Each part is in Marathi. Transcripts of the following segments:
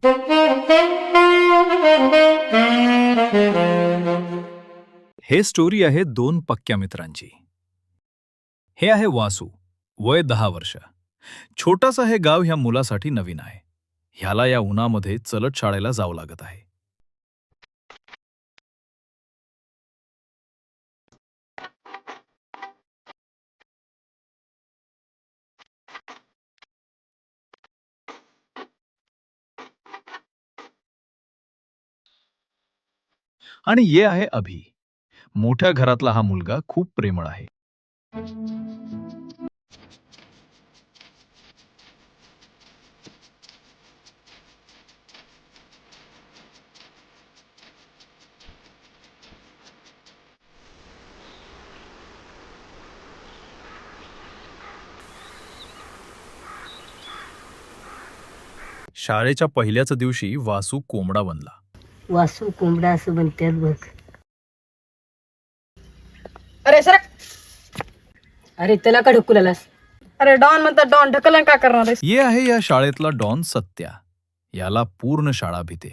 हे स्टोरी आहे दोन पक्क्या मित्रांची. हे आहे वासू, वय 10 वर्ष. छोटासा हे गाव ह्या मुलासाठी नवीन आहे. ह्याला या उन्हामध्ये चलत शाळेला जावं लागत आहे. आणि ये आहे अभि. मोठ्या घरातला हा मुलगा खूप प्रेमळ आहे. शाळेच्या पहिल्याच दिवशी वासू कोंबडा बनला. वासू कोंबडा असं म्हणतात बघ. अरे सरक. अरे त्याला का ढकलास? अरे डॉन म्हणतात, डॉन ढकलन का करणार आहेस? ये आहे या शाळेतला डॉन सत्या. याला पूर्ण शाळा भीते.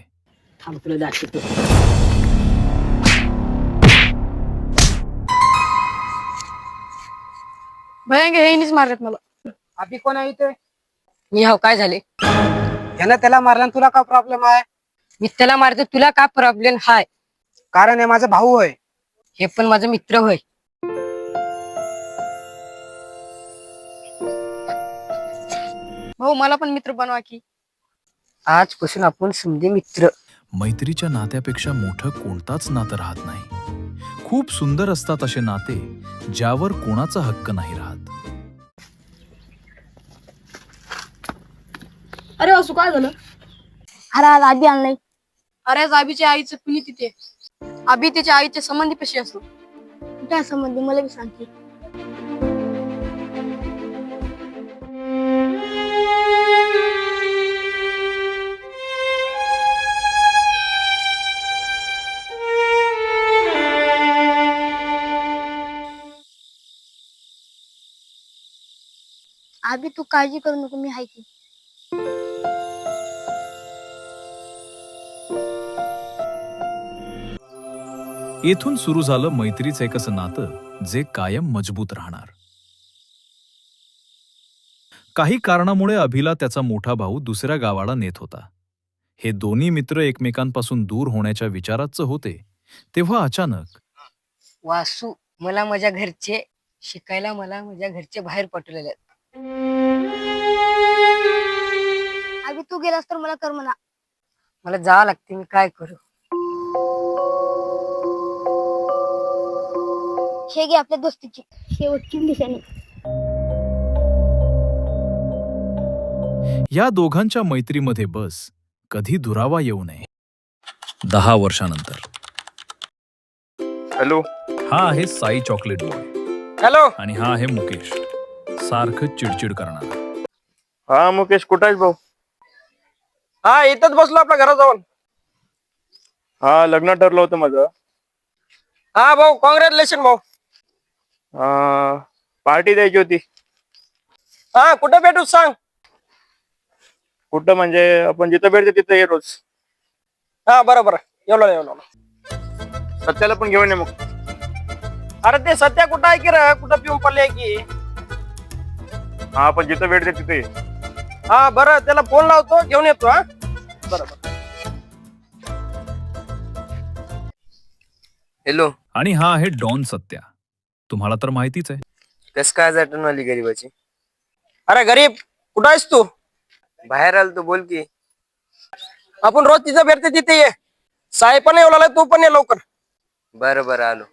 थांब तुला दाखवतो. भयंकर हेनीच मारत मला. अभि कोण आहे इथे? मी हाव, काय झाले? यानं त्याला मारला, तुला काय प्रॉब्लेम आहे? मी त्याला मारतो, तुला का प्रॉब्लेम हाय? कारण हे माझा भाऊ होय. हे पण माझा मित्र होय. भाऊ मला पण मित्र बनवा की. आजपासून आपण समजे मित्र. मैत्रीच्या नात्यापेक्षा मोठं कोणताच नातं राहत नाही. खूप सुंदर असतात असे नाते ज्यावर कोणाचा हक्क नाही राहत. अरे वासू काय झालं? अरे आज आधी आणलंय. अरे आज आबीच्या आईचं कुणी तिथे. आबी त्याच्या आईच्या संबंधी कशी असतो? काय संबंधी मला बी सांगते. आभी तू काळजी करू नको, मी आहे की. येथून सुरू झालं मैत्रीचं एक असं नातं जे कायम मजबूत राहणार. काही कारणामुळे अभिला त्याचा मोठा भाऊ दुसऱ्या गावाला नेत होता. हे दोन्ही मित्र एकमेकांपासून दूर होण्याच्या विचाराचे होते तेव्हा अचानक वासू, मला माझ्या घरचे शिकायला मला माझ्या घरचे बाहेर पाठवलेले. आभी तू गेलास तर मला कर म्हणा. मला जावं लागते, मी काय करू? हे घे आपल्या दोस्तीची शेवटची निशाणी. या दोघांच्या मैत्रीमध्ये बस कधी दुरावा येऊ नये. 10 वर्षानंतर. हॅलो. हा आहे साई चॉकलेट बॉय. हॅलो. आणि हा आहे मुकेश, सारखं चिडचिड करणारा. हा मुकेश, कुठं आहेस भाऊ? हा इथंच बसलो आपल्या घरात जाऊन. हा लग्न ठरलं होतं माझं. हा भाऊ, कॉंग्रॅच्युलेशन भाऊ. पार्टी द्यायची होती. हा कुठं भेटू सांग. कुठं म्हणजे आपण जिथं भेटते तिथं ये रोज. हा बरोबर, येवलो. सत्याला पण घेऊन ये मग. अरे ते सध्या कुठं आहे की रे, कुठं पिऊन पडले की. हा आपण जिथं भेटते तिथे ये. हा बरं, त्याला फोन लावतो, घेऊन येतो. हा बरोबर. हॅलो. आणि हा आहे डॉन सत्या. तुम्हाला तर माहितीच आहे. कस काय आज आठवण आली गरीबाची? अरे गरीब, कुठं आहेस तू? बाहेर आलो तू, बोल की. आपण रोज तिथं भेटते तिथे ये. साहेब पण येऊ लागलाय, तू पण ये लवकर. बरं आलो.